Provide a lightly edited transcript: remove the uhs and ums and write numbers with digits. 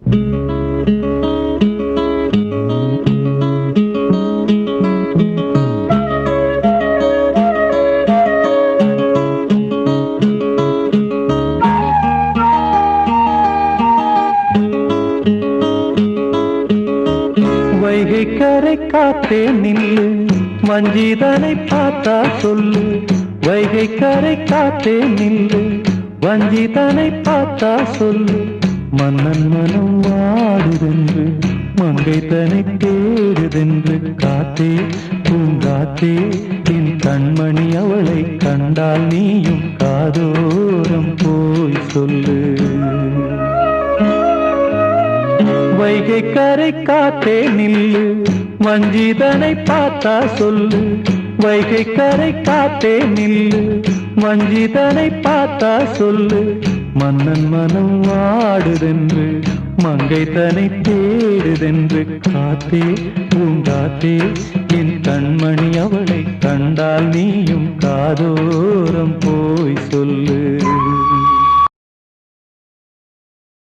வைகை கரை காத்தே நில்லு, வஞ்சிதனை பார்த்தா சொல்லு. வைகை கரை காத்தே நில்லு, வஞ்சிதனை பார்த்தா சொல்லு. மன்னன் மனம் வாடுதென்று, மங்கை தனை தேடுதென்று. காத்தே பூங்காத்தே, என் கண்மணி அவளை கண்டால் நீயும் காதோரம் போய் சொல்லு. வைகை கரை காத்தே நில்லு, வஞ்சிதனை பார்த்தா சொல்லு. வைகை கரை காத்தே நில்லு, வஞ்சிதனை பார்த்தா சொல்லு. மன்னன் மனம் வாடுதென்று, மங்கை தனை தேடுதென்று. காத்தே பூங்காத்தே, என் கண்மணி அவளை கண்டால் நீயும் காதோரம் போய் சொல்லு.